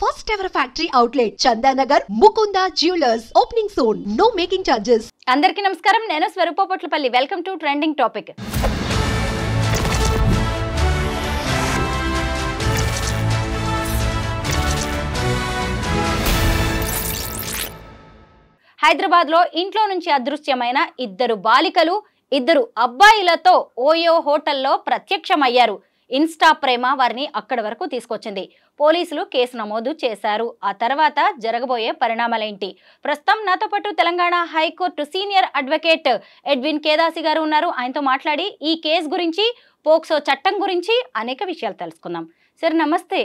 First ever factory outlet, Chandanagar, Mukunda Jewelers. Opening soon. No making charges. అందరికీ నమస్కారం. నేను Swaroopa Potlapalli. Welcome to trending topic. హైదరాబాద్లో ఇంట్లో నుంచి అదృశ్యమైన ఇద్దరు బాలికలు, ఇద్దరు అబ్బాయిలతో ఓయో హోటల్లో ప్రత్యక్షమయ్యారు. ఇన్స్టా ప్రేమ వారిని అక్కడి వరకు తీసుకొచ్చింది. పోలీసులు కేసు నమోదు చేశారు. ఆ తర్వాత జరగబోయే పరిణామాలేంటి? ప్రస్తుతం నాతో పాటు Telangana high court senior advocate Edwin Kedasi garu ఉన్నారు. ఆయనతో మాట్లాడి ఈ కేసు గురించి, పోక్సో చట్టం గురించి అనేక విషయాలు తెలుసుకుందాం. సార్ నమస్తే.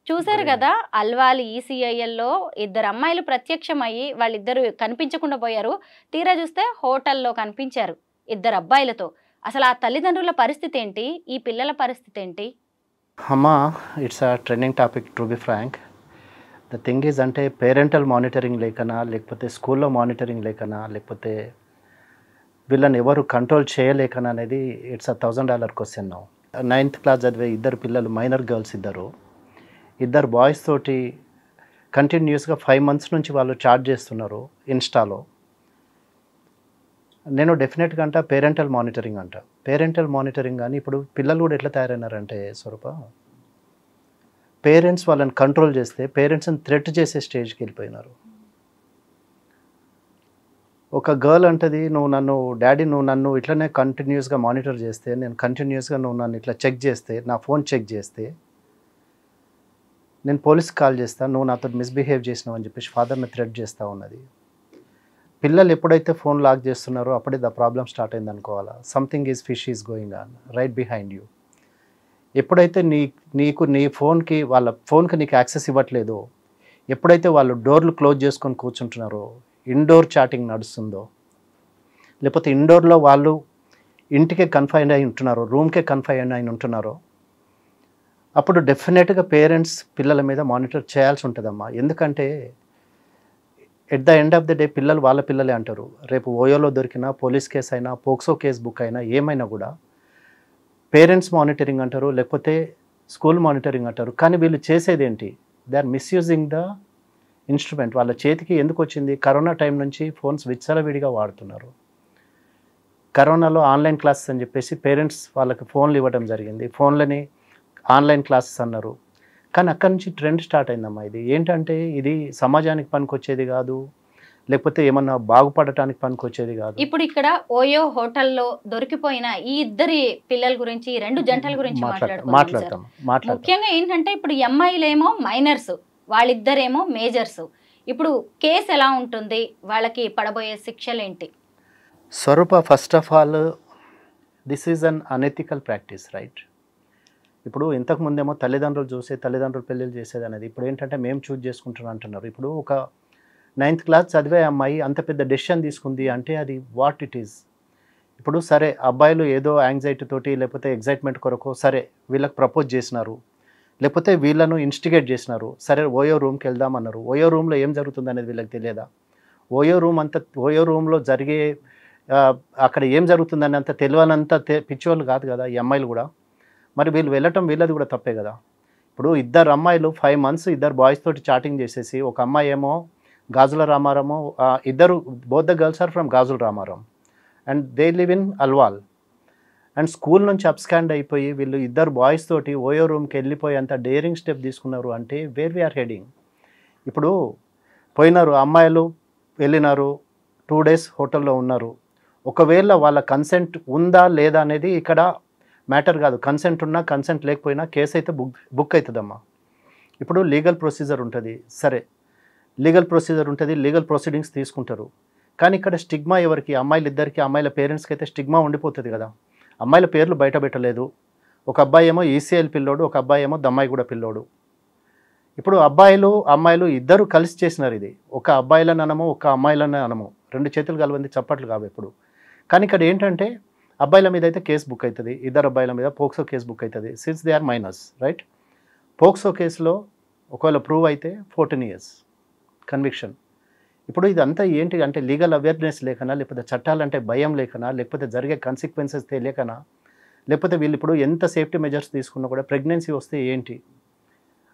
చూసారు కదా, అల్వాల్ ఈసీఐఎల్లో ఇద్దరు అమ్మాయిలు ప్రత్యక్షమయ్యి వాళ్ళిద్దరు కనిపించకుండా పోయారు. తీరా చూస్తే హోటల్లో కనిపించారు ఇద్దరు అబ్బాయిలతో. అసలు ఆ తల్లిదండ్రుల పరిస్థితి ఏంటి, ఈ పిల్లల పరిస్థితి ఏంటి? అమ్మా, it's a trending topic to be frank. The thing is, అంటే పేరెంటల్ మానిటరింగ్ లేకనా, లేకపోతే స్కూల్లో మానిటరింగ్ లేకనా, లేకపోతే వీళ్ళని ఎవరు కంట్రోల్ చేయలేకనా అనేది ఇట్స్ $1,000 క్వశ్చన్. 9th క్లాస్ చదివే ఇద్దరు పిల్లలు, మైనర్ గర్ల్స్ ఇద్దరు బాయ్స్ తోటి కంటిన్యూస్గా 5 months నుంచి వాళ్ళు చాట్ చేస్తున్నారు ఇన్స్టాలో. నేను డెఫినెట్గా అంట పేరెంటల్ మానిటరింగ్ కానీ ఇప్పుడు పిల్లలు కూడా ఎట్లా తయారైనారంటే స్వరూప, పేరెంట్స్ వాళ్ళని కంట్రోల్ చేస్తే పేరెంట్స్ని థ్రెట్ చేసే స్టేజ్కి వెళ్ళిపోయినారు. ఒక గర్ల్ అంటది, నువ్వు నన్ను ఇట్లనే కంటిన్యూస్గా మానిటర్ చేస్తే, నేను కంటిన్యూస్గా నువ్వు నన్ను ఇట్లా చెక్ చేస్తే, నా ఫోన్ చెక్ చేస్తే నేను పోలీస్కి కాల్ చేస్తాను, నువ్వు నాతో మిస్బిహేవ్ చేసినావు అని చెప్పేసి ఫాదర్ని థ్రెట్ చేస్తూ ఉన్నది. పిల్లలు ఎప్పుడైతే ఫోన్ లాక్ చేస్తున్నారో అప్పుడే ద ప్రాబ్లం స్టార్ట్ అయింది అనుకోవాలా. Something is fish is going on right behind you. ఎప్పుడైతే నీ వాళ్ళ ఫోన్కి నీకు యాక్సెస్ ఇవ్వట్లేదో, ఎప్పుడైతే వాళ్ళు డోర్లు క్లోజ్ చేసుకొని కూర్చుంటున్నారో, ఇండోర్ చాటింగ్ నడుస్తుందో, లేకపోతే ఇండోర్లో వాళ్ళు ఇంటికే కన్ఫైన్ అయి ఉంటున్నారో, రూమ్కే కన్ఫైన్ అయి ఉంటున్నారో, అప్పుడు డెఫినెట్గా పేరెంట్స్ పిల్లల మీద మానిటర్ చేయాల్సి ఉంటుందమ్మా. ఎందుకంటే at the end of the day పిల్లలు వాళ్ళ పిల్లలే అంటారు. రేపు ఓయోలో దొరికినా, పోలీస్ కేసు అయినా, పోక్సో కేసు బుక్ అయినా, ఏమైనా కూడా పేరెంట్స్ మానిటరింగ్ అంటారు, లేకపోతే స్కూల్ మానిటరింగ్ అంటారు. కానీ వీళ్ళు చేసేది ఏంటి? They are misusing the instrument. వాళ్ళ చేతికి ఎందుకు వచ్చింది? కరోనా టైం నుంచి ఫోన్స్ విచ్చలవిడిగా వాడుతున్నారు. కరోనాలో ఆన్లైన్ క్లాసెస్ అని చెప్పేసి పేరెంట్స్ వాళ్ళకి ఫోన్లు ఇవ్వడం జరిగింది. ఫోన్లని ఆన్లైన్ క్లాసెస్ అన్నారు. కానీ అక్కడి నుంచి ట్రెండ్ స్టార్ట్ అయిందమ్మా. ఇది ఏంటంటే ఇది సమాజానికి పనికొచ్చేది కాదు, లేకపోతే ఏమన్నా బాగుపడటానికి పనికొచ్చేది కాదు. ఇప్పుడు ఇక్కడ ఓయో హోటల్లో దొరికిపోయిన ఈ ఇద్దరి పిల్లల గురించి, ఈ రెండు జంటల గురించి మాట్లాడతాం. ముఖ్యంగా ఏంటంటే ఇప్పుడు అమ్మాయిలేమో మైనర్స్, వాళ్ళిద్దరేమో మేజర్స్. ఇప్పుడు కేసు ఎలా ఉంటుంది, వాళ్ళకి పడబోయే శిక్షలు ఏంటి? Swaroopa, first of all this is un unethical practice, right? ఇప్పుడు ఇంతకుముందేమో తల్లిదండ్రులు పెళ్ళిళ్ళు చేసేది అనేది, ఇప్పుడు ఏంటంటే మేము చూజ్ చేసుకుంటున్నాం అంటున్నారు. ఇప్పుడు ఒక 9th క్లాస్ చదివే అమ్మాయి అంత పెద్ద డెసిషన్ తీసుకుంది అంటే అది వాట్ ఇట్ ఈజ్. ఇప్పుడు సరే, అబ్బాయిలు ఏదో యాంగ్జైటీ తోటి లేకపోతే ఎగ్జైట్మెంట్ కొరకు సరే వీళ్ళకి ప్రపోజ్ చేసినారు, లేకపోతే వీళ్ళను ఇన్స్టిగేట్ చేసినారు. సరే ఓయో రూమ్కి వెళ్దామన్నారు. ఓయో రూమ్లో ఏం జరుగుతుంది అనేది వీళ్ళకి తెలియదా? ఓయో రూమ్లో జరిగే అక్కడ ఏం జరుగుతుందని అంత తెలియనంత పిచ్చోళ్ళు కాదు కదా ఈ అమ్మాయిలు కూడా. మరి వీళ్ళు వెళ్ళటం వీళ్ళది కూడా తప్పే కదా. ఇప్పుడు ఇద్దరు అమ్మాయిలు 5 months ఇద్దరు బాయ్స్ తోటి చాటింగ్ చేసేసి, ఒక అమ్మాయి ఏమో Gajula Ramaram, both the girls are from Gajula Ramaram and they live in Alwal. And school నుంచి అప్స్కాండ్ అయిపోయి వీళ్ళు ఇద్దరు బాయ్స్ తోటి ఓయో రూమ్కి వెళ్ళిపోయి అంత డేరింగ్ స్టెప్ తీసుకున్నారు అంటే వేర్ వీఆర్ హెడింగ్. ఇప్పుడు పోయినారు అమ్మాయిలు, వెళ్ళినారు, 2 days హోటల్లో ఉన్నారు. ఒకవేళ వాళ్ళ కన్సెంట్ ఉందా లేదా అనేది ఇక్కడ మ్యాటర్ కాదు. కన్సెంట్ ఉన్నా కన్సెంట్ లేకపోయినా కేసు అయితే బుక్ అవుతుందమ్మా. ఇప్పుడు లీగల్ ప్రొసీజర్ ఉంటుంది. సరే, లీగల్ ప్రొసీడింగ్స్ తీసుకుంటారు. కానీ ఇక్కడ స్టిగ్మా ఎవరికి? అమ్మాయిలిద్దరికి, అమ్మాయిల పేరెంట్స్కి అయితే స్టిగ్మా ఉండిపోతుంది కదా. అమ్మాయిల పేర్లు బయట పెట్టలేదు. ఒక అబ్బాయి ఏమో ఈసీఎల్ పిల్లోడు, ఒక అబ్బాయి ఏమో దమ్మాయిగూడ పిల్లోడు. ఇప్పుడు అమ్మాయిలు ఇద్దరు కలిసి చేసినారు ఇది. ఒక అబ్బాయిలను అనము, ఒక అమ్మాయిలను అనము, 2 చేతులు కలవంది చప్పట్లు కావు ఎప్పుడు. కానీ ఇక్కడ ఏంటంటే అబ్బాయిల మీద అయితే కేసు బుక్ అవుతుంది, ఇద్దరు అబ్బాయిల మీద పోక్సో కేసు బుక్ అవుతుంది, since they are minors, right? POCSO కేసులో ఒకవేళ ప్రూవ్ అయితే 14 years కన్విక్షన్. ఇప్పుడు ఇదంతా ఏంటి అంటే లీగల్ అవేర్నెస్ లేకనా, లేకపోతే చట్టాలంటే భయం లేకనా, లేకపోతే జరిగే కాన్సిక్వెన్సెస్ తెలియకనా, లేకపోతే వీళ్ళు ఇప్పుడు ఎంత సేఫ్టీ మెజర్స్ తీసుకున్నా కూడా ప్రెగ్నెన్సీ వస్తే ఏంటి,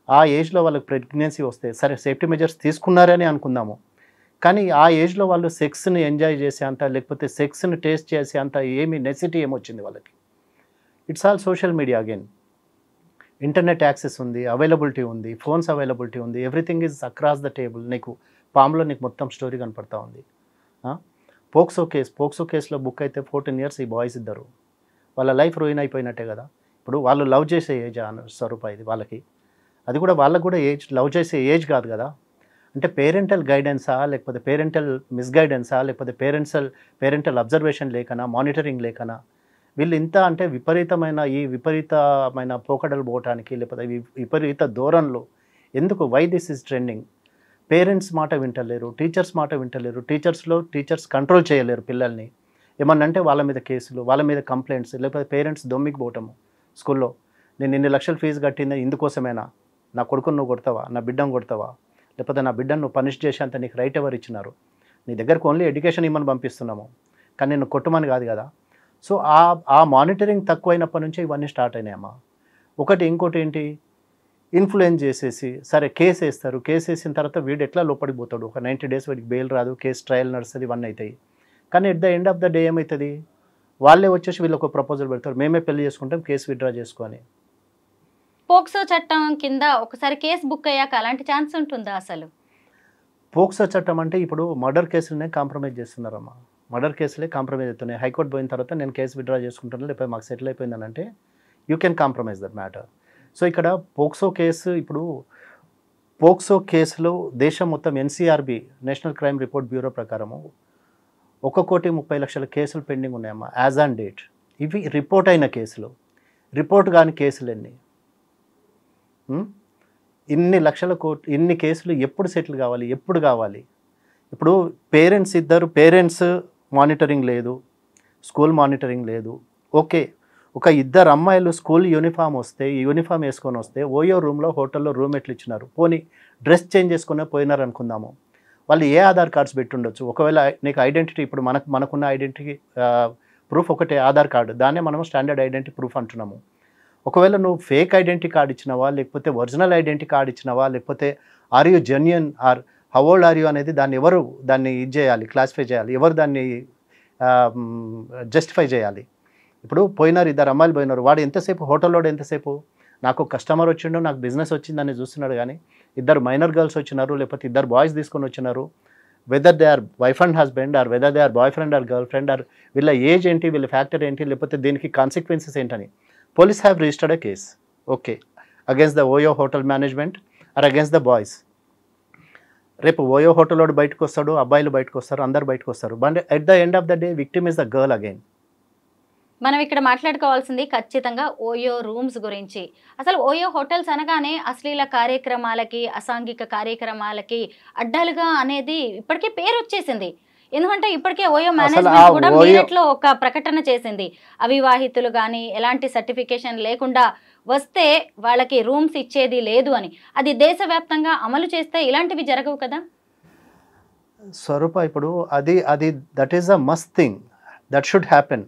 ఆ ఏజ్లో వాళ్ళకి ప్రెగ్నెన్సీ వస్తే సరే సేఫ్టీ మెజర్స్ తీసుకున్నారని అనుకుందాము, కానీ ఆ ఏజ్లో వాళ్ళు సెక్స్ని ఎంజాయ్ చేసే అంత, లేకపోతే సెక్స్ని టేస్ట్ చేసే అంత ఏమి నెసిటీ ఏమొచ్చింది వాళ్ళకి? It's all social media again. Internet access ఉంది, అవైలబిలిటీ ఉంది, ఫోన్స్ అవైలబిలిటీ ఉంది, everything is across the table. నీకు పామ్లో నీకు మొత్తం స్టోరీ కనపడతా ఉంది. పోక్సో కేసులో బుక్ అయితే 14 years ఈ బాయ్స్ ఇద్దరు, వాళ్ళ లైఫ్ రూయిన్ అయిపోయినట్టే కదా. ఇప్పుడు వాళ్ళు లవ్ చేసే ఏజ్ స్వరూప ఇది వాళ్ళకి, అది కూడా వాళ్ళకు కూడా ఏజ్ లవ్ చేసే ఏజ్ కాదు కదా. అంటే పేరెంటల్ గైడెన్సా, లేకపోతే పేరెంటల్ మిస్గైడెన్సా, లేకపోతే పేరెంటల్ అబ్జర్వేషన్ లేకనా, మానిటరింగ్ లేకనా వీళ్ళు ఇంత అంటే విపరీతమైన పోకడలు పోవటానికి, లేకపోతే విపరీత ధోరణులు ఎందుకు? Why this is trending? Parents మాట వింటలేరు, టీచర్స్ మాట వింటలేరు, టీచర్స్ కంట్రోల్ చేయలేరు పిల్లల్ని. ఏమన్నంటే వాళ్ళ మీద కేసులు, వాళ్ళ మీద కంప్లైంట్స్, లేకపోతే పేరెంట్స్ దొమ్మికి పోవటము స్కూల్లో. నేను ఇన్ని లక్షలు ఫీజు కట్టింది ఇందుకోసమేనా? నా కొడుకును నువ్వు కొడతావా? నా బిడ్డను కొడతావా? లేకపోతే నా బిడ్డను నువ్వు పనిష్ చేసి అంత నీకు రైట్ ఎవరు ఇచ్చినారు? నీ దగ్గరకు ఓన్లీ ఎడ్యుకేషన్ ఇమ్మని పంపిస్తున్నాము, కానీ నేను కొట్టమని కాదు కదా. సో ఆ మానిటరింగ్ తక్కువైనప్పటి నుంచే ఇవన్నీ స్టార్ట్ అయినాయమ్మా. ఇంకోటి ఏంటి, ఇన్ఫ్లుయెన్స్ చేసేసి సరే కేసు వేస్తారు, కేసు వేసిన తర్వాత వీడు ఎట్లా లోపలికి పోతాడు, ఒక 90 days వీడికి బెయిల్ రాదు, కేసు ట్రయల్ నడుస్తుంది, ఇవన్నీ అవుతాయి. కానీ at the end of the day ఏమవుతుంది? వాళ్ళే వచ్చేసి వీళ్ళకి ఒక ప్రపోజల్ పెడతారు, మేమే పెళ్లి చేసుకుంటాం, కేసు విత్డ్రా చేసుకొని. పోక్సో చట్టం కింద ఒకసారి కేసు బుక్ అయ్యాక అలాంటి ఛాన్స్ ఉంటుందా అసలు? పోక్సో చట్టం అంటే ఇప్పుడు మర్డర్ కేసులనే కాంప్రమైజ్ చేస్తున్నారమ్మా. మర్డర్ కేసులే కాంప్రమైజ్ అవుతున్నాయి. హైకోర్టు పోయిన తర్వాత నేను కేసు విత్డ్రా చేసుకుంటాను, లేకపోతే మాకు సెటిల్ అయిపోయిందని అంటే you can compromise that matter. So ఇక్కడ పోక్సో కేసులో దేశం మొత్తం NCRB national crime report bureau ప్రకారము 1,30,00,000 కేసులు పెండింగ్ ఉన్నాయమ్మా యాజ్ ఆన్ డేట్. ఇవి రిపోర్ట్ అయిన కేసులు. రిపోర్ట్ కాని కేసులు ఎన్ని? ఇన్ని కేసులు ఎప్పుడు సెటిల్ కావాలి, ఎప్పుడు కావాలి? ఇప్పుడు పేరెంట్స్ మానిటరింగ్ లేదు, స్కూల్ మానిటరింగ్ లేదు. ఓకే, ఒక ఇద్దరు అమ్మాయిలు స్కూల్ యూనిఫామ్ వేసుకొని వస్తే ఓయో రూమ్లో హోటల్లో రూమ్మేట్లు ఇచ్చినారు, పోనీ డ్రెస్ చేంజ్ చేసుకునే పోయినారు అనుకుందాము. వాళ్ళు ఏ ఆధార్ కార్డ్స్ పెట్టుండొచ్చు? ఒకవేళ నీకు ఐడెంటిటీ, ఇప్పుడు మనకున్న ఐడెంటిటీ ప్రూఫ్ ఒకటే ఆధార్ కార్డు, దాన్నే మనం స్టాండర్డ్ ఐడెంటిటీ ప్రూఫ్ అంటున్నాము. ఒకవేళ నువ్వు ఫేక్ ఐడెంటిటీ కార్డ్ ఇచ్చినావా, లేకపోతే ఒరిజినల్ ఐడెంటిటీ కార్డ్ ఇచ్చినావా, లేకపోతే or you genuine or how old are you అనేది దాన్ని ఇది చేయాలి, క్లాసిఫై చేయాలి, ఎవరు దాన్ని జస్టిఫై చేయాలి. ఇప్పుడు పోయినారు, ఇద్దరు అమ్మాయిలు పోయినారు, వాడు ఎంతసేపు హోటల్లో ఎంతసేపు నాకు కస్టమర్ వచ్చిండు, నాకు బిజినెస్ వచ్చిందని చూస్తున్నాడు. కానీ ఇద్దరు మైనర్ గర్ల్స్ వచ్చినారు, లేకపోతే ఇద్దరు బాయ్స్ తీసుకొని వచ్చినారు, whether they are wife and husband or whether they are boy friend or girl friend or వీళ్ళ ఏజ్ ఏంటి, వీళ్ళ ఫ్యాక్టర్ ఏంటి, లేకపోతే దీనికి కాన్సిక్వెన్సెస్ ఏంటని police have registered a case, okay, against the OYO hotel management or against the boys. రేపు OYO hotel వాడు బయటకు వస్తాడు, అబ్బాయిలు బయటకు వస్తారు, అందరు బయటకు వస్తారు, but at the end of the day victim is the girl again. మనం ఇక్కడ మాట్లాడుకోవాల్సింది ఖచ్చితంగా ఓయో రూమ్స్ గురించి. అసలు ఓయో హోటల్స్ అనగానే అశ్లీల కార్యక్రమాలకి, అసాంఘిక కార్యక్రమాలకి అడ్డాలుగా అనేది ఇప్పటికే పేరు వచ్చేసింది. ఎందుకంటే ఇప్పటికే ఓయో మేనేజ్మెంట్ కూడా మీరట్లో ఒక ప్రకటన చేసింది, అవివాహితులు కానీ ఎలాంటి సర్టిఫికేషన్ లేకుండా వస్తే వాళ్ళకి రూమ్స్ ఇచ్చేది లేదు అని. అది దేశవ్యాప్తంగా అమలు చేస్తే ఇలాంటివి జరగవు కదా స్వరూప. ఇప్పుడు అది that is a must thing that should happen.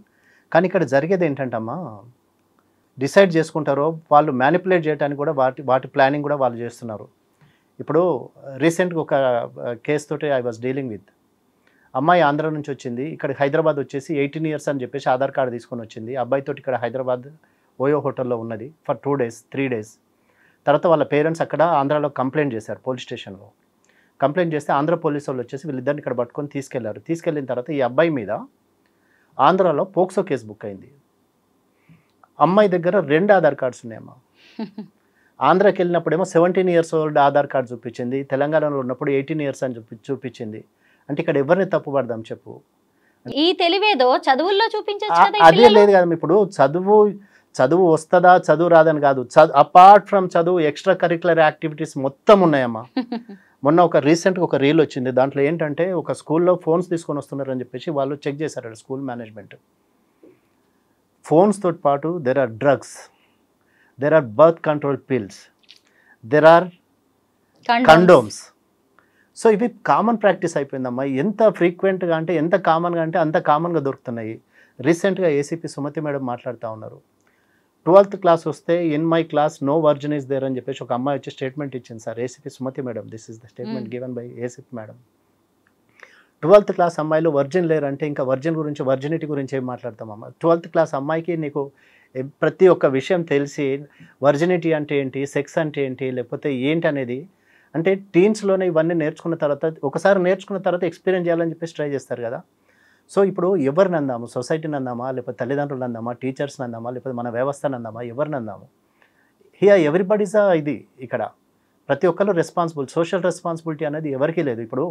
కానీ ఇక్కడ జరిగేది ఏంటంటమ్మా, డిసైడ్ చేసుకుంటారో వాళ్ళు మ్యానిపులేట్ చేయడానికి కూడా వాటి ప్లానింగ్ కూడా వాళ్ళు చేస్తున్నారు. ఇప్పుడు రీసెంట్గా ఒక కేసు తోటి ఐ వాజ్ డీలింగ్ విత్. అమ్మాయి ఆంధ్ర నుంచి వచ్చింది, ఇక్కడ హైదరాబాద్ వచ్చేసి 18 years అని చెప్పేసి ఆధార్ కార్డు తీసుకొని వచ్చింది. అబ్బాయితో ఇక్కడ హైదరాబాద్ ఓయో హోటల్లో ఉన్నది ఫర్ 2 days 3 days. తర్వాత వాళ్ళ పేరెంట్స్ అక్కడ ఆంధ్రాలో కంప్లైంట్ చేశారు, పోలీస్ స్టేషన్లో కంప్లైంట్ చేస్తే ఆంధ్ర పోలీసు వాళ్ళు వచ్చేసి వీళ్ళిద్దరిని ఇక్కడ పట్టుకొని తీసుకెళ్లారు. తీసుకెళ్ళిన తర్వాత ఈ అబ్బాయి మీద ఆంధ్రాలో పోక్సో కేసు బుక్ అయింది. అమ్మాయి దగ్గర 2 ఆధార్ కార్డ్స్ ఉన్నాయమ్మా. ఆంధ్రాకి వెళ్ళినప్పుడేమో 17 years old ఆధార్ కార్డు చూపించింది, తెలంగాణలో ఉన్నప్పుడు 18 years అని చూపించింది. అంటే ఇక్కడ ఎవరిని తప్పు పడదాం చెప్పు? ఈ తెలివేదో చదువుల్లో చూపించొచ్చు. అదే లేదు కదా. ఇప్పుడు చదువు వస్తుందా, చదువు రాదని కాదు, అపార్ట్ ఫ్రమ్ చదువు ఎక్స్ట్రా కరిక్యులర్ యాక్టివిటీస్ మొత్తం ఉన్నాయమ్మా. మొన్న రీసెంట్గా ఒక రీల్ వచ్చింది, దాంట్లో ఏంటంటే ఒక స్కూల్లో ఫోన్స్ తీసుకొని వస్తున్నారని చెప్పేసి వాళ్ళు చెక్ చేశారు స్కూల్ మేనేజ్మెంట్. ఫోన్స్ తోటి పాటు there are drugs, there are birth control pills, there are condoms. So ఇవి కామన్ ప్రాక్టీస్ అయిపోయిందమ్మా. ఎంత ఫ్రీక్వెంట్గా అంటే ఎంత కామన్గా అంటే అంత కామన్గా దొరుకుతున్నాయి. రీసెంట్గా ఏసీపీ సుమతి మేడం మాట్లాడుతూ ఉన్నారు, 12th క్లాస్ వస్తే in my class no virgin is there అని చెప్పేసి ఒక అమ్మాయి వచ్చి స్టేట్మెంట్ ఇచ్చింది sir, ACP Sumathi madam. This is the statement given by ACP madam. 12th class అమ్మాయిలు వర్జిన్ లేరంటే ఇంకా వర్జిన్ గురించి, వర్జినిటీ గురించి ఏం మాట్లాడతామమ్మ? 12th క్లాస్ అమ్మాయికి నీకు ప్రతి ఒక్క విషయం తెలిసి వర్జినిటీ అంటే ఏంటి, సెక్స్ అంటే ఏంటి, లేకపోతే ఏంటి అనేది, అంటే టీన్స్లోనే ఇవన్నీ నేర్చుకున్న తర్వాత, ఒకసారి నేర్చుకున్న తర్వాత ఎక్స్పీరియన్స్ చేయాలని చెప్పేసి ట్రై చేస్తారు కదా. సో ఇప్పుడు ఎవరిని అందాము? సొసైటీని అందామా, లేకపోతే తల్లిదండ్రులు అందామా, టీచర్స్ని అందామా, లేకపోతే మన వ్యవస్థను అందామా, ఎవరిని అందాము? హియర్ ఎవ్రీబడీస్ ఇది. ఇక్కడ ప్రతి ఒక్కరు రెస్పాన్సిబుల్. సోషల్ రెస్పాన్సిబిలిటీ అనేది ఎవరికీ లేదు. ఇప్పుడు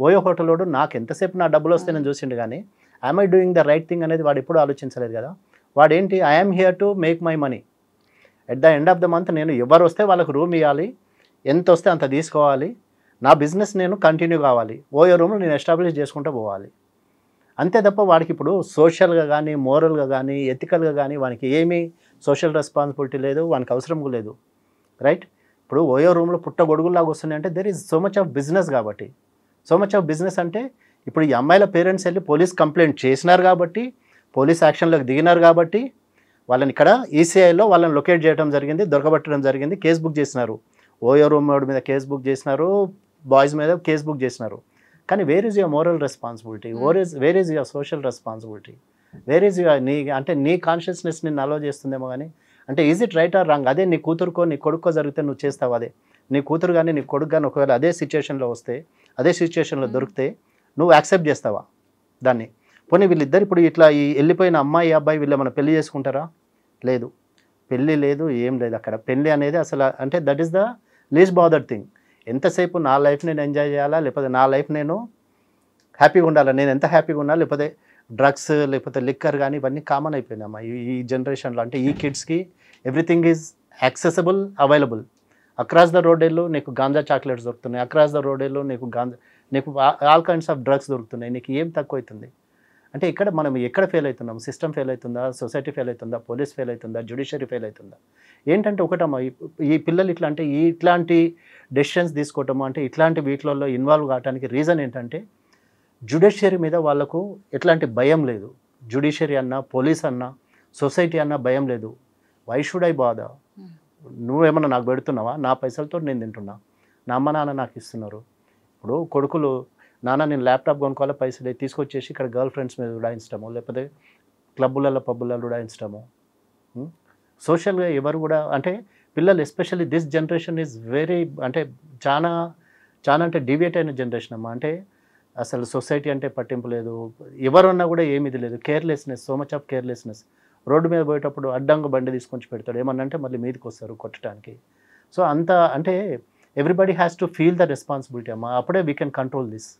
ఓయో హోటలోడు నాకు ఎంతసేపు నా డబ్బులు వస్తే నేను చూసిండు, కానీ I'm I doing the right thing అనేది వాడు ఎప్పుడు ఆలోచించలేదు కదా. వాడేంటి, I'm here to make my money. At the end of the month నేను ఎవరు వస్తే వాళ్ళకు రూమ్ ఇవ్వాలి, ఎంత వస్తే అంత తీసుకోవాలి, నా బిజినెస్ నేను కంటిన్యూ కావాలి, ఓయో రూమ్లో నేను ఎస్టాబ్లిష్ చేసుకుంటూ పోవాలి. అంతే తప్ప వాడికి ఇప్పుడు సోషల్గా కానీ, మోరల్గా కానీ, ఎథికల్గా కానీ వానికి ఏమీ సోషల్ రెస్పాన్సిబిలిటీ లేదు, వానికి అవసరం లేదు. రైట్? ఇప్పుడు ఓయో రూమ్లో పుట్ట గొడుగులాగా వస్తున్నాయి అంటే there is so much of business. కాబట్టి సో మచ్ ఆఫ్ బిజినెస్ అంటే ఇప్పుడు ఈ అమ్మాయిల పేరెంట్స్ వెళ్ళి పోలీస్ కంప్లైంట్ చేసినారు కాబట్టి, పోలీస్ యాక్షన్లోకి దిగినారు కాబట్టి వాళ్ళని ఇక్కడ ఈసీఐలో వాళ్ళని లొకేట్ చేయడం జరిగింది, దొరకబట్టడం జరిగింది, కేసు బుక్ చేసినారు. ఓయో రూమ్ మీద కేసు బుక్ చేసినారు, బాయ్స్ మీద కేసు బుక్ చేసినారు. కానీ where is your moral responsibility, where is your social responsibility, where is your నీ కాన్షియస్నెస్ నిన్ను అలో చేస్తుందేమో. కానీ అంటే is it right are wrong? అదే నీ కూతురుకో నీ కొడుకో జరిగితే నువ్వు చేస్తావు. అదే నీ కూతురు కానీ నీ కొడుకు కానీ ఒకవేళ అదే సిచ్యువేషన్లో వస్తే, అదే సిచ్యువేషన్లో దొరికితే నువ్వు యాక్సెప్ట్ చేస్తావా దాన్ని? పోనీ వీళ్ళిద్దరు ఇప్పుడు ఇట్లా ఈ వెళ్ళిపోయిన అమ్మాయి అబ్బాయి వీళ్ళు ఏమైనా పెళ్లి చేసుకుంటారా? లేదు, పెళ్ళి లేదు, ఏం లేదు అక్కడ. పెళ్ళి అనేది అసలు అంటే that is the least bothered thing. ఎంతసేపు నా లైఫ్ నేను ఎంజాయ్ చేయాలా, లేకపోతే నా లైఫ్ నేను హ్యాపీగా ఉండాలా, నేను ఎంత హ్యాపీగా ఉన్నా, లేకపోతే డ్రగ్స్ లేకపోతే లిక్కర్ కానీ ఇవన్నీ కామన్ అయిపోయినాయమ్మా ఈ జనరేషన్లో. అంటే ఈ కిడ్స్కి everything is accessible, available. Across the road వెళ్ళు నీకు గాంజా చాక్లెట్స్ దొరుకుతున్నాయి, అక్రాస్ ద రోడ్ వెళ్ళు నీకు ఆల్ కైండ్స్ ఆఫ్ డ్రగ్స్ దొరుకుతున్నాయి. నీకు ఏం తక్కువ అవుతుంది? అంటే ఇక్కడ మనం ఎక్కడ ఫెయిల్ అవుతున్నాం? సిస్టమ్ ఫెయిల్ అవుతుందా, సొసైటీ ఫెయిల్ అవుతుందా, పోలీస్ ఫెయిల్ అవుతుందా, జ్యుడిషియరీ ఫెయిల్ అవుతుందా? ఏంటంటే ఒకటమ్మా, ఈ పిల్లలు ఇట్లా అంటే ఇట్లాంటి డెసిషన్స్ తీసుకోవటము, అంటే ఇట్లాంటి వీటిలలో ఇన్వాల్వ్ కావడానికి రీజన్ ఏంటంటే జ్యుడిషియరీ మీద వాళ్ళకు ఎట్లాంటి భయం లేదు. జ్యుడిషియరీ అన్నా, పోలీస్ అన్నా, సొసైటీ అన్నా భయం లేదు. వై షుడ్ ఐ బాధ? నువ్వేమన్నా నాకు పెడుతున్నావా? నా పైసలతో నేను తింటున్నా, నా అమ్మ నాన్న నాకు ఇస్తున్నారు. ఇప్పుడు కొడుకులు, నాన్న నేను ల్యాప్టాప్ కొనుక్కోవాలి, పైసలు తీసుకొచ్చేసి ఇక్కడ గర్ల్ ఫ్రెండ్స్ మీద ఉడాయించడము, లేకపోతే క్లబ్బులలో పబ్బులలో ఉడాయించడము. సోషల్గా ఎవరు కూడా అంటే పిల్లలు especially this generation is very అంటే చాలా అంటే డివియేట్ అయిన జనరేషన్ అమ్మా. అంటే అసలు సొసైటీ అంటే పట్టింపు లేదు, ఎవరున్నా కూడా ఏమిది లేదు. Carelessness, so much of carelessness. Road మీద పోయేటప్పుడు అడ్డంగా బండి తీసుకొని పెడతాడు, ఏమన్నంటే మళ్ళీ మీదకి వస్తారు కొట్టడానికి. సో అంత అంటే everybody has to feel the responsibility అమ్మా, అప్పుడే we can control this.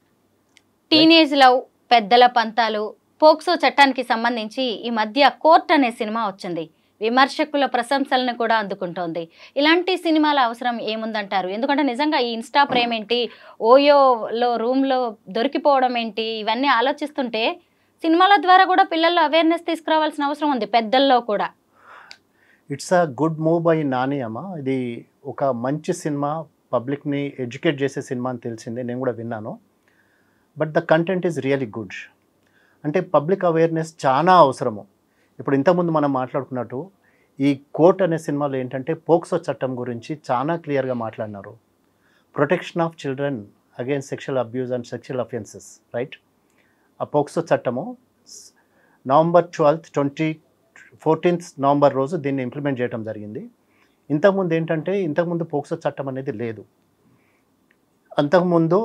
Teenage love, పెద్దల పంతాలు, పోక్సో చట్టానికి సంబంధించి ఈ మధ్య కోర్ట్ అనే సినిమా వచ్చింది. విమర్శకుల ప్రశంసలను కూడా అందుకుంటోంది. ఇలాంటి సినిమాల అవసరం ఏముందంటారు? ఎందుకంటే నిజంగా ఈ ఇన్స్టా ప్రేమ్ ఏంటి, ఓయోలో రూమ్లో దొరికిపోవడం ఏంటి, ఇవన్నీ ఆలోచిస్తుంటే సినిమాల ద్వారా కూడా పిల్లల్లో అవేర్నెస్ తీసుకురావాల్సిన అవసరం ఉంది, పెద్దల్లో కూడా. It's a good move by Nani అమ్మ. ఇది ఒక మంచి సినిమా, పబ్లిక్ని ఎడ్యుకేట్ చేసే సినిమా అని తెలిసిందే, నేను కూడా విన్నాను. But the content is really good. అంటే పబ్లిక్ అవేర్నెస్ చాలా అవసరము. ఇప్పుడు ఇంతకుముందు మనం మాట్లాడుకున్నట్టు ఈ కోర్ట్ అనే సినిమాలో ఏంటంటే పోక్సో చట్టం గురించి చాలా క్లియర్గా మాట్లాడినారు. Protection of children against sexual abuse and sexual offences, right? ఆ పోక్సో చట్టము November 12th 2014 నవంబర్ రోజు దీన్ని ఇంప్లిమెంట్ చేయడం జరిగింది. ఇంతకుముందు ఏంటంటే ఇంతకుముందు పోక్సో చట్టం అనేది లేదు. అంతకుముందు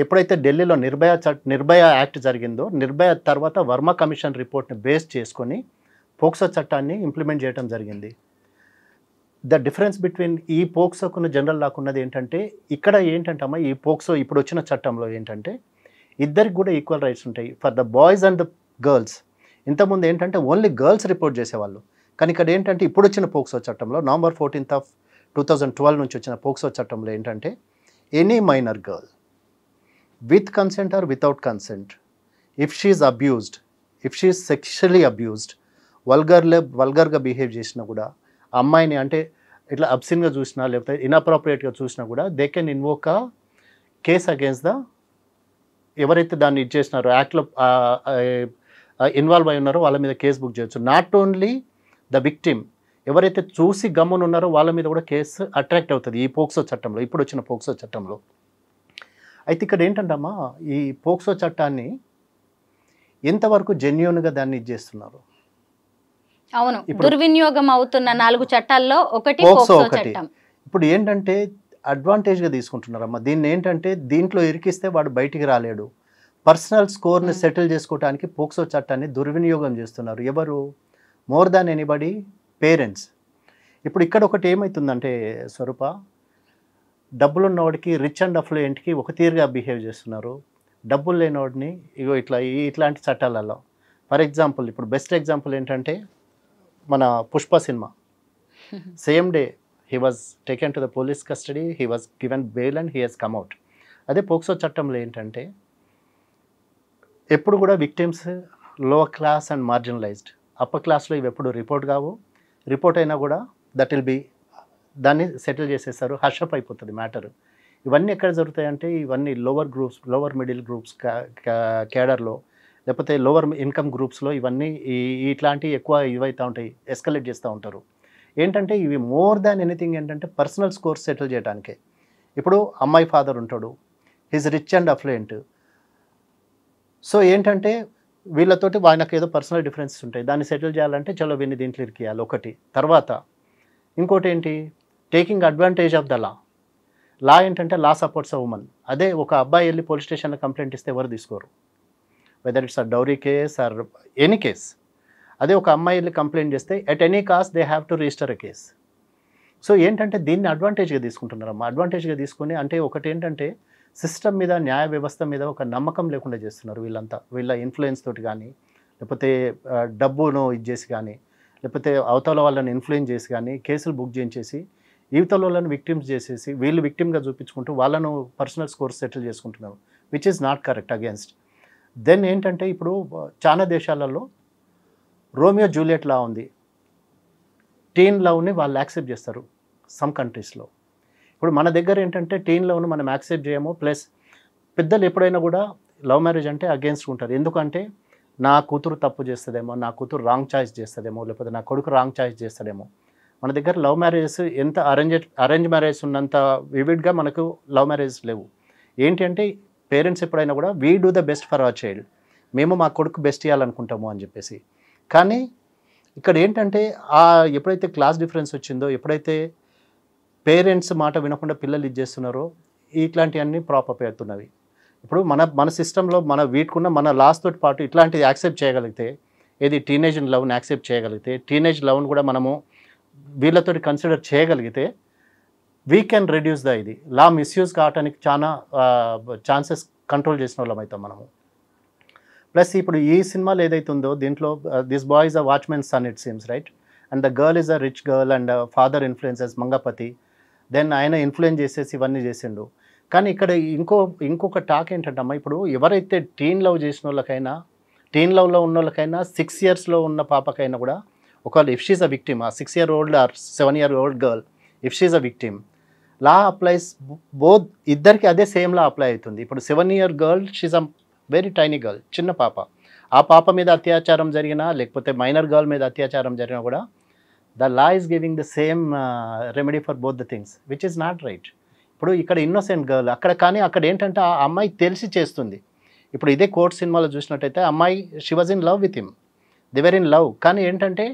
ఎప్పుడైతే ఢిల్లీలో నిర్భయ యాక్ట్ జరిగిందో, నిర్భయ తర్వాత వర్మ కమిషన్ రిపోర్ట్ని బేస్ చేసుకొని పోక్సో చట్టాన్ని ఇంప్లిమెంట్ చేయడం జరిగింది. ద డిఫరెన్స్ బిట్వీన్ ఈ పోక్సోకున్న జనరల్ లాకున్నది ఏంటంటే, ఇక్కడ ఏంటంటే అమ్మ, ఈ పోక్సో ఇప్పుడు వచ్చిన చట్టంలో ఏంటంటే ఇద్దరికి కూడా ఈక్వల్ రైట్స్ ఉంటాయి for the boys and the girls. ఇంతకుముందు ఏంటంటే ఓన్లీ గర్ల్స్ రిపోర్ట్ చేసేవాళ్ళు, కానీ ఇక్కడ ఏంటంటే ఇప్పుడు వచ్చిన పోక్సో చట్టంలో November 14th 2012 నుంచి వచ్చిన పోక్సో చట్టంలో ఏంటంటే any minor girl with consent or without consent, if she is abused, if she is sexually abused, వల్గర్గా బిహేవ్ చేసినా కూడా, అమ్మాయిని అంటే ఇట్లా అబ్సిన్గా చూసినా లేకపోతే ఇన్అప్రోప్రియేట్గా చూసినా కూడా, they can invoke a case against the ఎవరైతే దాన్ని ఇచ్చేసినారో, యాక్ట్లో ఇన్వాల్వ్ అయి ఉన్నారో వాళ్ళ మీద కేసు బుక్ చేయొచ్చు. నాట్ ఓన్లీ ద విక్టిమ్ ఎవరైతే చూసి గమ్మున ఉన్నారో వాళ్ళ మీద కూడా కేసు అట్రాక్ట్ అవుతుంది ఈ పోక్సో చట్టంలో, ఇప్పుడు వచ్చిన పోక్సో చట్టంలో. అయితే ఇక్కడ ఏంటంటమ్మా, ఈ పోక్సో చట్టాన్ని ఎంతవరకు జెన్యూన్గా దాన్ని చేస్తున్నారు? అవును, దుర్వినియోగం అవుతున్న 4 చట్టాల్లో ఒకటి పోక్సో పోక్సో ఒకటి. చట్టం. ఇప్పుడు ఏంటంటే అడ్వాంటేజ్గా తీసుకుంటున్నారమ్మా దీన్ని. ఏంటంటే దీంట్లో ఇరికిస్తే వాడు బయటికి రాలేడు, పర్సనల్ స్కోర్ని సెటిల్ చేసుకోవడానికి పోక్సో చట్టాన్ని దుర్వినియోగం చేస్తున్నారు. ఎవరు? More than anybody, parents. ఇప్పుడు ఇక్కడ ఒకటి ఏమవుతుందంటే స్వరూప, డబ్బులు ఉన్నవాడికి, రిచ్ అండ్ అఫ్లూయెంట్కి ఒక తీరుగా బిహేవ్ చేస్తున్నారు, డబ్బులు లేనివాడిని ఇగో ఇట్లాంటి చట్టాలలో. ఫర్ ఎగ్జాంపుల్, ఇప్పుడు బెస్ట్ ఎగ్జాంపుల్ ఏంటంటే మన Pushpa cinema. Same day he was taken to the police custody, he was given bail and he has come out. అదే పోక్సో చట్టంలో ఏంటంటే ఎప్పుడు కూడా victims lower class and marginalized, upper క్లాస్లో ఇవి ఎప్పుడు రిపోర్ట్ కావు, రిపోర్ట్ అయినా కూడా దట్ విల్ బి దాన్ని సెటిల్ చేసేస్తారు, హర్షప్ అయిపోతుంది మ్యాటర్. ఇవన్నీ ఎక్కడ జరుగుతాయంటే ఇవన్నీ lower groups, lower middle groups క్యాడర్లో, లేకపోతే లోవర్ ఇన్కమ్ గ్రూప్స్లో ఇవన్నీ ఇట్లాంటివి ఎక్కువ ఇవైతూ ఉంటాయి, ఎస్కలేట్ చేస్తూ ఉంటారు. ఏంటంటే ఇవి మోర్ దాన్ ఎనీథింగ్ ఏంటంటే పర్సనల్ స్కోర్స్ సెటిల్ చేయడానికే. ఇప్పుడు అమ్మాయి ఫాదర్ ఉంటాడు, he's rich and affluent. So ఏంటంటే వీళ్ళతోటి ఆయనకు ఏదో పర్సనల్ డిఫరెన్సెస్ ఉంటాయి, దాన్ని సెటిల్ చేయాలంటే చలో వీన్ని దీంట్లో ఇరికియాలి ఒకటి. తర్వాత ఇంకోటి ఏంటి, taking advantage of the law ఏంటంటే లా సపోర్ట్స్ అ ఉమెన్. అదే ఒక అబ్బాయి వెళ్ళి పోలీస్ స్టేషన్లో కంప్లైంట్ ఇస్తే ఎవరు తీసుకోరు, whether it's a dowry case or any case. అదే ఒక అమ్మాయి వెళ్ళి కంప్లైంట్ చేస్తే at any cost they have to register a case. So ఏంటంటే దీన్ని అడ్వాంటేజ్గా తీసుకుంటున్నారమ్మా. అడ్వాంటేజ్గా తీసుకుని అంటే ఒకటి ఏంటంటే సిస్టమ్ మీద, న్యాయ వ్యవస్థ మీద ఒక నమ్మకం లేకుండా చేస్తున్నారు వీళ్ళంతా. వీళ్ళ ఇన్ఫ్లుయెన్స్ తోటి కానీ, లేకపోతే డబ్బును ఇచ్చేసి కానీ, లేకపోతే అవతల వాళ్ళని ఇన్ఫ్లుయెన్స్ చేసి కానీ కేసులు బుక్ చేయించేసి యువతల వాళ్ళని విక్టిమ్స్ చేసేసి వీళ్ళు విక్టిమ్గా చూపించుకుంటూ వాళ్ళను పర్సనల్ స్కోర్స్ సెటిల్ చేసుకుంటున్నారు, which is not correct against. Then ఏంటంటే ఇప్పుడు చాలా దేశాలలో రోమియో జూలియట్ లా ఉంది, టీన్ లవ్ని వాళ్ళు యాక్సెప్ట్ చేస్తారు సమ్ కంట్రీస్లో. ఇప్పుడు మన దగ్గర ఏంటంటే టీన్ లవ్ను మనం యాక్సెప్ట్ చేయము. ప్లస్ పెద్దలు ఎప్పుడైనా కూడా లవ్ మ్యారేజ్ అంటే అగేన్స్ట్ ఉంటారు. ఎందుకంటే నా కూతురు తప్పు చేస్తుందేమో, నా కూతురు రాంగ్ చాయిస్ చేస్తుందేమో, లేకపోతే నా కొడుకు రాంగ్ చాయిస్ చేస్తాడేమో. మన దగ్గర లవ్ మ్యారేజెస్ ఎంత అరేంజ్ మ్యారేజ్ ఉన్నంత వివిడ్గా మనకు లవ్ మ్యారేజెస్ లేవు. ఏంటి అంటే పేరెంట్స్ ఎప్పుడైనా కూడా we do the best for our child, మేము మా కొడుకు బెస్ట్ ఇవ్వాలనుకుంటాము అని చెప్పేసి. కానీ ఇక్కడ ఏంటంటే ఎప్పుడైతే క్లాస్ డిఫరెన్స్ వచ్చిందో, ఎప్పుడైతే పేరెంట్స్ మాట వినకుండా పిల్లలు ఇచ్చేస్తున్నారో ఇట్లాంటివన్నీ ప్రాపప్ అవుతున్నవి. ఇప్పుడు మన సిస్టంలో వీటికున్న మన లాస్ తోటి పాటు ఇట్లాంటిది యాక్సెప్ట్ చేయగలిగితే, ఏది టీనేజ్ లవ్ని యాక్సెప్ట్ చేయగలిగితే, టీనేజ్ లవ్ని కూడా మనము వీళ్ళతో కన్సిడర్ చేయగలిగితే వీ కెన్ రెడ్యూస్ ఇది లా మిస్యూజ్ కావడానికి చాలా ఛాన్సెస్ కంట్రోల్ చేసిన వాళ్ళం అవుతాం మనము. ప్లస్ ఇప్పుడు ఈ సినిమాలో ఏదైతే ఉందో దీంట్లో this boy is a watchman son it seems right, and the girl is a rich girl and father influences Mangapathi. Then ఆయన ఇన్ఫ్లుయెన్స్ చేసేసి ఇవన్నీ చేసిండు. కానీ ఇక్కడ ఇంకొక టాక్ ఏంటంటమ్మా, ఇప్పుడు ఎవరైతే టీన్ లవ్ చేసిన వాళ్ళకైనా, టీన్ లవ్లో ఉన్న వాళ్ళకైనా, 6 yearsలో ఉన్న పాపకైనా కూడా ఒకవేళ ఇఫ్ షీజ్ అ విక్టిమ్, ఆ 6 year old or 7 year old girl if she's a victim, law applies both, ఇద్దరికి అదే సేమ్ లా అప్లై అవుతుంది. ఇప్పుడు 7 year girl she's a very tiny girl, చిన్న పాప, ఆ పాప మీద అత్యాచారం జరిగినా లేకపోతే మైనర్ గర్ల్ మీద అత్యాచారం జరిగినా కూడా the law is giving the same remedy for both the things, which is not right. ఇప్పుడు ఇక్కడ ఇన్నోసెంట్ గర్ల్ కానీ అక్కడ ఏంటంటే ఆ అమ్మాయి తెలిసి చేస్తుంది. ఇప్పుడు ఇదే కోర్ట్ సినిమాలో చూసినట్టయితే అమ్మాయి she was in love with him, they were in love. కానీ ఏంటంటే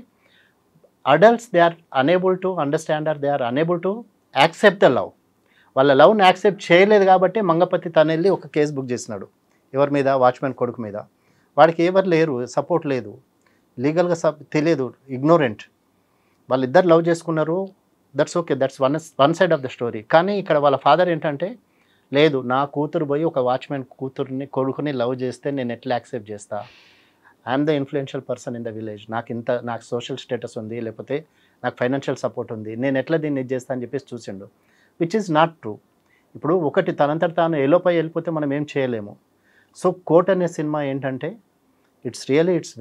adults they are unable to understand or they are unable to accept the love. వాళ్ళ లవ్ని యాక్సెప్ట్ చేయలేదు కాబట్టి మంగపతి తను వెళ్ళి ఒక కేసు బుక్ చేసినాడు. ఎవరి మీద? వాచ్మెన్ కొడుకు మీద. వాడికి ఎవరు లేరు, సపోర్ట్ లేదు, లీగల్గా తెలియదు, ఇగ్నోరెంట్. వాళ్ళిద్దరు లవ్ చేసుకున్నారు, that's okay, that's one side of the story. కానీ ఇక్కడ వాళ్ళ ఫాదర్ ఏంటంటే లేదు, నా కూతురు పోయి ఒక వాచ్మెన్ కొడుకుని లవ్ చేస్తే నేను ఎట్లా యాక్సెప్ట్ చేస్తా, I'm the influential person in the village, నాకు సోషల్ స్టేటస్ ఉంది, లేకపోతే నాకు ఫైనాన్షియల్ సపోర్ట్ ఉంది, నేను ఎట్లా దీన్ని ఇది చేస్తా అని చెప్పేసి చూసిండు, విచ్ ఈజ్ నాట్ ట్రూ. ఇప్పుడు ఒకటి తనంతట తాను ఎలోపై వెళ్ళిపోతే మనం ఏం చేయలేము. సో కోర్ట్ అనే సినిమా ఏంటంటే it's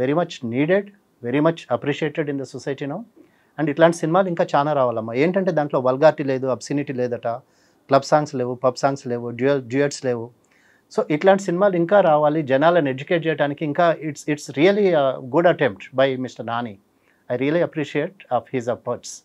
very much needed, very much appreciated in the society now. And ఇట్లాంటి సినిమాలు ఇంకా చాలా రావాలమ్మా. ఏంటంటే దాంట్లో వల్గారిటీ లేదు, అబ్సినిటీ లేదట, క్లబ్ సాంగ్స్ లేవు, పబ్ సాంగ్స్ లేవు, డ్యూయట్స్ లేవు. సో ఇట్లాంటి సినిమాలు ఇంకా రావాలి, జనాలను ఎడ్యుకేట్ చేయడానికి. ఇంకా it's really good attempt by mister Nani I really appreciate of his efforts.